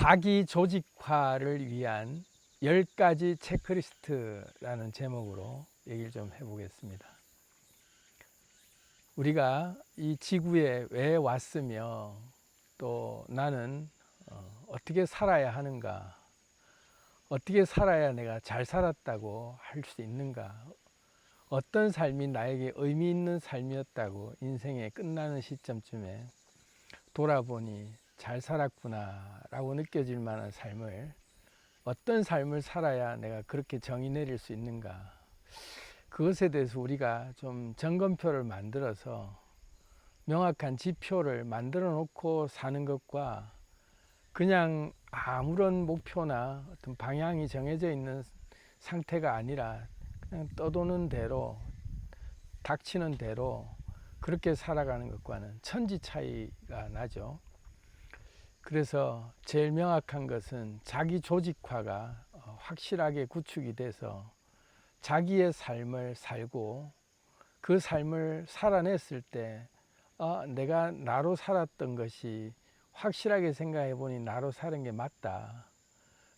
자기 조직화를 위한 10가지 체크리스트라는 제목으로 얘기를 좀 해보겠습니다. 우리가 이 지구에 왜 왔으며 또 나는 어떻게 살아야 하는가, 어떻게 살아야 내가 잘 살았다고 할 수 있는가, 어떤 삶이 나에게 의미 있는 삶이었다고 인생의 끝나는 시점쯤에 돌아보니 잘 살았구나 라고 느껴질 만한 삶을, 어떤 삶을 살아야 내가 그렇게 정의 내릴 수 있는가, 그것에 대해서 우리가 좀 점검표를 만들어서 명확한 지표를 만들어 놓고 사는 것과, 그냥 아무런 목표나 어떤 방향이 정해져 있는 상태가 아니라 그냥 떠도는 대로, 닥치는 대로 그렇게 살아가는 것과는 천지 차이가 나죠. 그래서 제일 명확한 것은 자기 조직화가 확실하게 구축이 돼서 자기의 삶을 살고, 그 삶을 살아냈을 때 내가 나로 살았던 것이 확실하게 생각해 보니 나로 사는 게 맞다.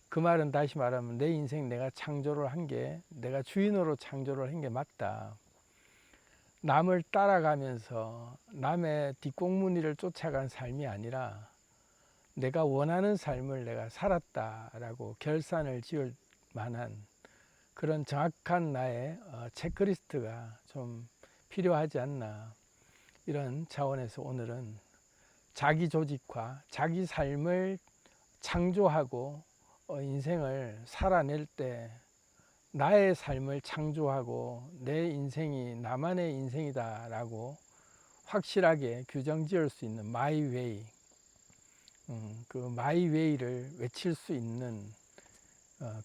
그 말은 다시 말하면 내 인생 내가 창조를 한 게, 내가 주인으로 창조를 한 게 맞다. 남을 따라가면서 남의 뒷공무니를 쫓아간 삶이 아니라 내가 원하는 삶을 내가 살았다라고 결산을 지을 만한 그런 정확한 나의 체크리스트가 좀 필요하지 않나, 이런 차원에서 오늘은 자기 조직화, 자기 삶을 창조하고 인생을 살아낼 때 나의 삶을 창조하고 내 인생이 나만의 인생이다 라고 확실하게 규정 지을 수 있는 마이 웨이, 그 마이 웨이를 외칠 수 있는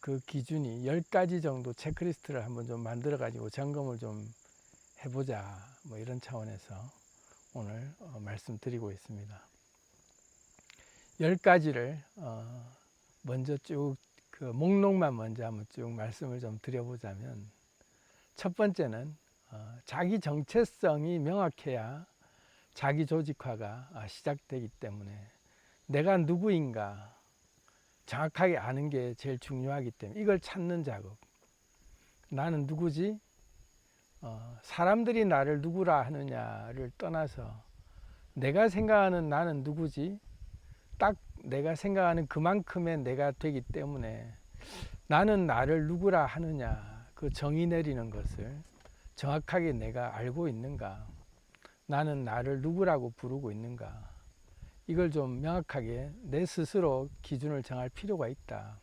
그 기준이 10가지 정도 체크리스트를 한번 좀 만들어 가지고 점검을 좀 해보자, 뭐 이런 차원에서 오늘 말씀드리고 있습니다. 10가지를 먼저 쭉 그 목록만 먼저 한번 쭉 말씀을 좀 드려보자면, 첫 번째는 자기 정체성이 명확해야 자기 조직화가 시작되기 때문에, 내가 누구인가 정확하게 아는 게 제일 중요하기 때문에 이걸 찾는 작업. 나는 누구지? 사람들이 나를 누구라 하느냐를 떠나서 내가 생각하는 나는 누구지? 딱 내가 생각하는 그만큼의 내가 되기 때문에 나는 나를 누구라 하느냐, 그 정의 내리는 것을 정확하게 내가 알고 있는가, 나는 나를 누구라고 부르고 있는가, 이걸 좀 명확하게 내 스스로 기준을 정할 필요가 있다.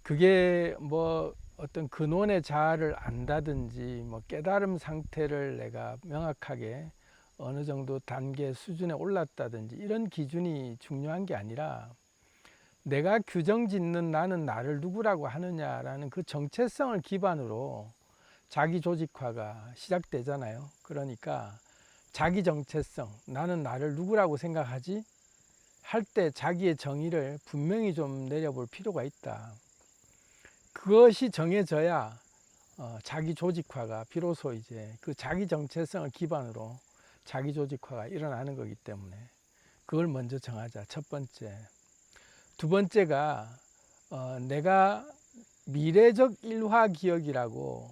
그게 뭐 어떤 근원의 자아를 안다든지, 뭐 깨달음 상태를 내가 명확하게 어느 정도 단계 수준에 올랐다든지 이런 기준이 중요한 게 아니라, 내가 규정 짓는 나는 나를 누구라고 하느냐라는 그 정체성을 기반으로 자기 조직화가 시작되잖아요. 그러니까 자기 정체성, 나는 나를 누구라고 생각하지? 할 때 자기의 정의를 분명히 좀 내려볼 필요가 있다. 그것이 정해져야 자기 조직화가 비로소 이제 그 자기 정체성을 기반으로 자기 조직화가 일어나는 거기 때문에 그걸 먼저 정하자, 첫 번째. 두 번째가 내가 미래적 일화 기억이라고,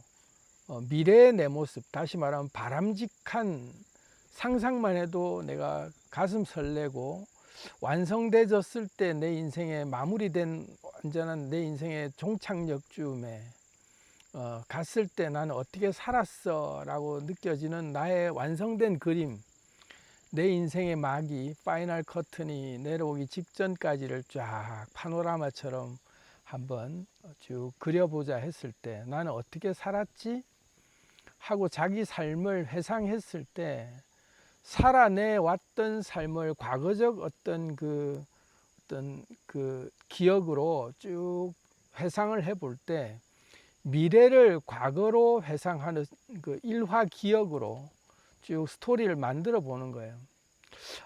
미래의 내 모습, 다시 말하면 바람직한 상상만 해도 내가 가슴 설레고, 완성되었을 때 내 인생의 마무리된 완전한 내 인생의 종착역쯤에 갔을 때 나는 어떻게 살았어 라고 느껴지는 나의 완성된 그림, 내 인생의 막이, 파이널 커튼이 내려오기 직전까지를 쫙 파노라마처럼 한번 쭉 그려보자 했을 때 나는 어떻게 살았지? 하고 자기 삶을 회상했을 때, 살아내 왔던 삶을 과거적 어떤 그 기억으로 쭉 회상을 해볼 때, 미래를 과거로 회상하는 그 일화 기억으로 쭉 스토리를 만들어 보는 거예요.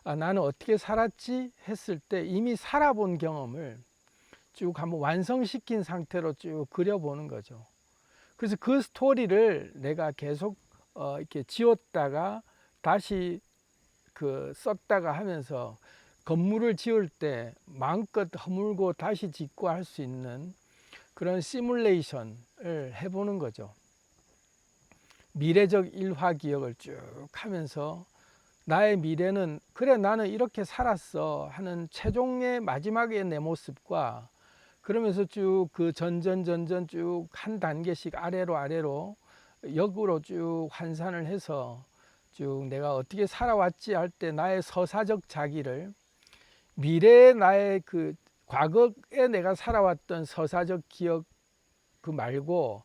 나는 어떻게 살았지 했을 때 이미 살아본 경험을 쭉 한번 완성시킨 상태로 쭉 그려보는 거죠. 그래서 그 스토리를 내가 계속 이렇게 지웠다가 다시 썼다가 하면서 건물을 지을 때 마음껏 허물고 다시 짓고 할 수 있는 그런 시뮬레이션을 해보는 거죠. 미래적 일화 기억을 쭉 하면서 나의 미래는 그래 나는 이렇게 살았어 하는 최종의 마지막의 내 모습과 그러면서 쭉 그 전전 쭉 한 단계씩 아래로 역으로 쭉 환산을 해서 쭉 내가 어떻게 살아왔지 할 때 나의 서사적 자기를 미래의 나의 그 과거에 내가 살아왔던 서사적 기억 그 말고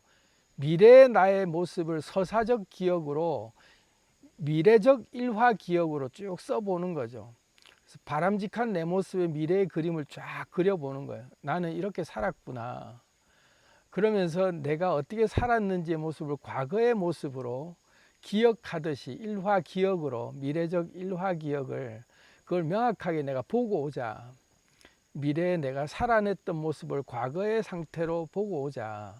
미래의 나의 모습을 서사적 기억으로 미래적 일화 기억으로 쭉 써보는 거죠. 그래서 바람직한 내 모습의 미래의 그림을 쫙 그려보는 거예요. 나는 이렇게 살았구나. 그러면서 내가 어떻게 살았는지의 모습을 과거의 모습으로 기억하듯이 일화 기억으로 미래적 일화 기억을 그걸 명확하게 내가 보고 오자. 미래에 내가 살아냈던 모습을 과거의 상태로 보고 오자.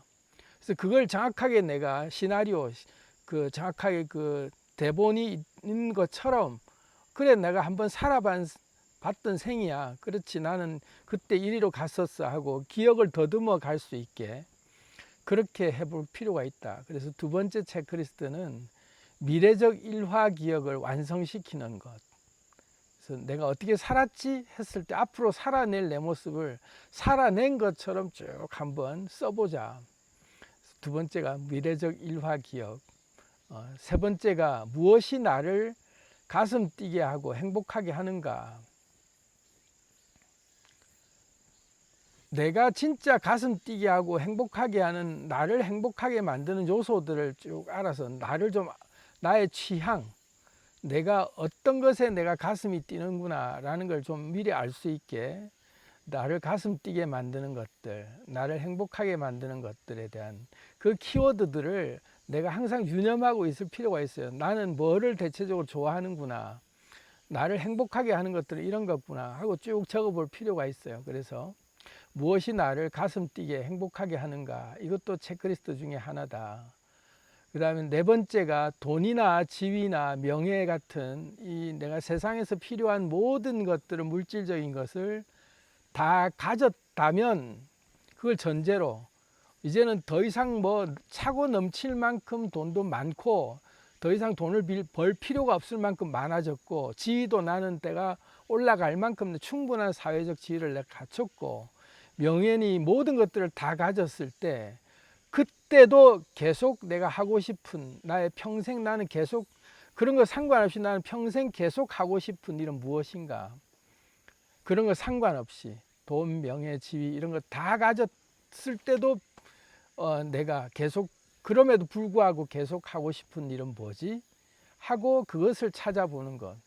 그래서 그걸 정확하게 내가 시나리오 그 정확하게 그 대본이 있는 것처럼 그래 내가 한번 살아봤던 생이야. 그렇지 나는 그때 이리로 갔었어 하고 기억을 더듬어 갈 수 있게 그렇게 해볼 필요가 있다. 그래서 두 번째 체크리스트는 미래적 일화 기억을 완성시키는 것. 그래서 내가 어떻게 살았지 했을 때 앞으로 살아낼 내 모습을 살아낸 것처럼 쭉 한번 써보자. 두 번째가 미래적 일화 기억. 세 번째가 무엇이 나를 가슴 뛰게 하고 행복하게 하는가. 내가 진짜 가슴 뛰게 하고 행복하게 하는 나를 행복하게 만드는 요소들을 쭉 알아서 나의 취향, 내가 어떤 것에 내가 가슴이 뛰는구나 라는 걸 좀 미리 알 수 있게 나를 가슴 뛰게 만드는 것들, 나를 행복하게 만드는 것들에 대한 그 키워드들을 내가 항상 유념하고 있을 필요가 있어요. 나는 뭐를 대체적으로 좋아하는구나, 나를 행복하게 하는 것들은 이런 것구나 하고 쭉 적어볼 필요가 있어요. 그래서 무엇이 나를 가슴 뛰게 행복하게 하는가, 이것도 체크리스트 중에 하나다. 그 다음에 네 번째가 돈이나 지위나 명예 같은 이 내가 세상에서 필요한 모든 것들은 물질적인 것을 다 가졌다면 그걸 전제로 이제는 더 이상 뭐 차고 넘칠 만큼 돈도 많고 더 이상 돈을 벌 필요가 없을 만큼 많아졌고 지위도 나는 때가 올라갈 만큼 충분한 사회적 지위를 내가 갖췄고 명예니 모든 것들을 다 가졌을 때 그때도 계속 내가 하고 싶은 나의 평생 나는 계속 그런 거 상관없이 나는 평생 계속 하고 싶은 일은 무엇인가. 그런 거 상관없이 돈, 명예, 지위 이런 거 다 가졌을 때도 내가 계속 그럼에도 불구하고 계속 하고 싶은 일은 뭐지? 하고 그것을 찾아보는 것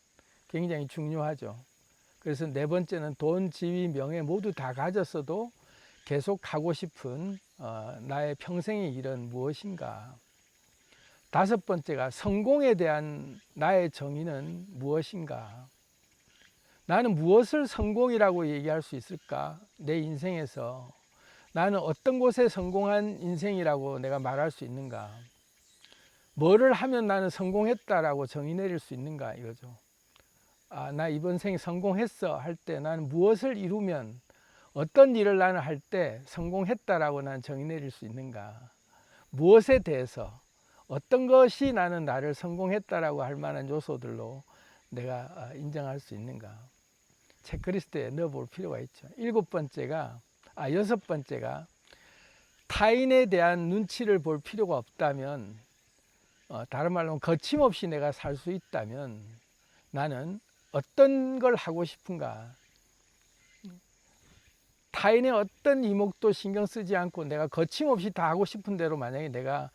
굉장히 중요하죠. 그래서 네 번째는 돈, 지위, 명예 모두 다 가졌어도 계속 하고 싶은 나의 평생의 일은 무엇인가. 다섯 번째가 성공에 대한 나의 정의는 무엇인가. 나는 무엇을 성공이라고 얘기할 수 있을까? 내 인생에서 나는 어떤 곳에 성공한 인생이라고 내가 말할 수 있는가? 뭐를 하면 나는 성공했다라고 정의 내릴 수 있는가 이거죠. 나 이번 생에 성공했어 할 때 나는 무엇을 이루면 어떤 일을 나는 할 때 성공했다라고 나는 정의 내릴 수 있는가? 무엇에 대해서 어떤 것이 나는 나를 성공했다라고 할 만한 요소들로 내가 인정할 수 있는가? 체크리스트에 넣어볼 필요가 있죠. 여섯 번째가 타인에 대한 눈치를 볼 필요가 없다면, 다른 말로 거침없이 내가 살 수 있다면 나는 어떤 걸 하고 싶은가. 타인의 어떤 이목도 신경 쓰지 않고 내가 거침없이 다 하고 싶은 대로 만약에 내가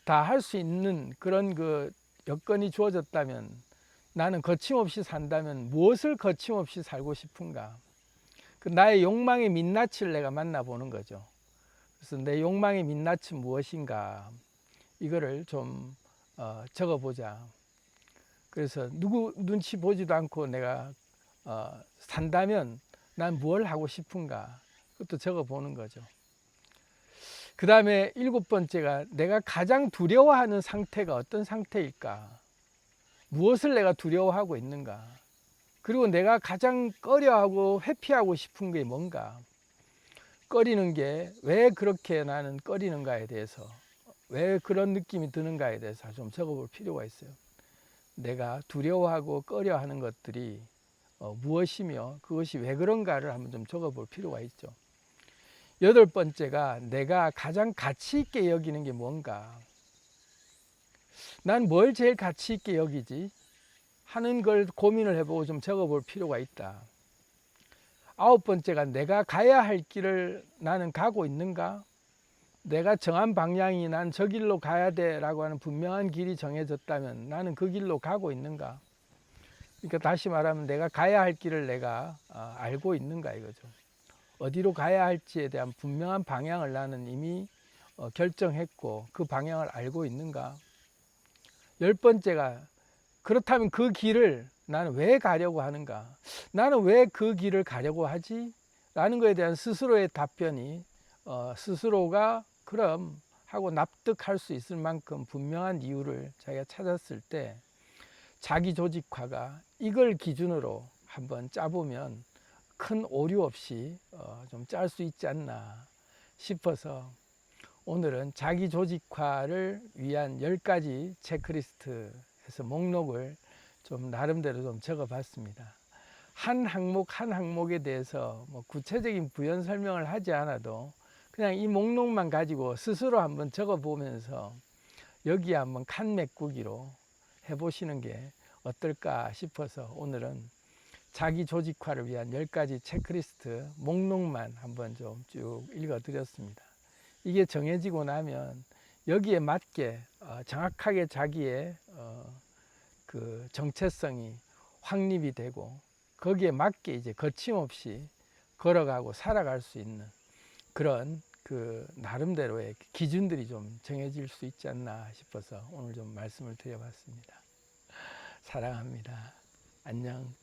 다 할 수 있는 그런 그 여건이 주어졌다면 나는 거침없이 산다면 무엇을 거침없이 살고 싶은가. 그 나의 욕망의 민낯을 내가 만나보는 거죠. 그래서 내 욕망의 민낯은 무엇인가 이거를 좀 적어보자. 그래서 누구 눈치 보지도 않고 내가 산다면 난 뭘 하고 싶은가 그것도 적어보는 거죠. 그 다음에 일곱 번째가 내가 가장 두려워하는 상태가 어떤 상태일까. 무엇을 내가 두려워하고 있는가. 그리고 내가 가장 꺼려하고 회피하고 싶은 게 뭔가, 꺼리는 게 왜 그렇게 나는 꺼리는가에 대해서, 왜 그런 느낌이 드는가에 대해서 좀 적어볼 필요가 있어요. 내가 두려워하고 꺼려하는 것들이 무엇이며 그것이 왜 그런가를 한번 좀 적어볼 필요가 있죠. 여덟 번째가 내가 가장 가치 있게 여기는 게 뭔가, 난 뭘 제일 가치 있게 여기지 하는 걸 고민을 해보고 좀 적어볼 필요가 있다. 아홉 번째가 내가 가야 할 길을 나는 가고 있는가, 내가 정한 방향이 난 저 길로 가야 돼 라고 하는 분명한 길이 정해졌다면 나는 그 길로 가고 있는가. 그러니까 다시 말하면 내가 가야 할 길을 내가 알고 있는가 이거죠. 어디로 가야 할지에 대한 분명한 방향을 나는 이미 결정했고 그 방향을 알고 있는가. 열 번째가 그렇다면 그 길을 나는 왜 가려고 하는가, 나는 왜 그 길을 가려고 하지 라는 것에 대한 스스로의 답변이 스스로가 그럼 하고 납득할 수 있을 만큼 분명한 이유를 자기가 찾았을 때 자기 조직화가 이걸 기준으로 한번 짜보면 큰 오류 없이 좀 짤 수 있지 않나 싶어서 오늘은 자기 조직화를 위한 10가지 체크리스트에서 목록을 좀 나름대로 좀 적어 봤습니다. 한 항목 한 항목에 대해서 뭐 구체적인 부연 설명을 하지 않아도 그냥 이 목록만 가지고 스스로 한번 적어 보면서 여기에 한번 칸 메꾸기로 해보시는 게 어떨까 싶어서 오늘은 자기 조직화를 위한 10가지 체크리스트 목록만 한번 좀 쭉 읽어 드렸습니다. 이게 정해지고 나면 여기에 맞게 정확하게 자기의 그 정체성이 확립이 되고 거기에 맞게 이제 거침없이 걸어가고 살아갈 수 있는 그런 그 나름대로의 기준들이 좀 정해질 수 있지 않나 싶어서 오늘 좀 말씀을 드려봤습니다. 사랑합니다. 안녕.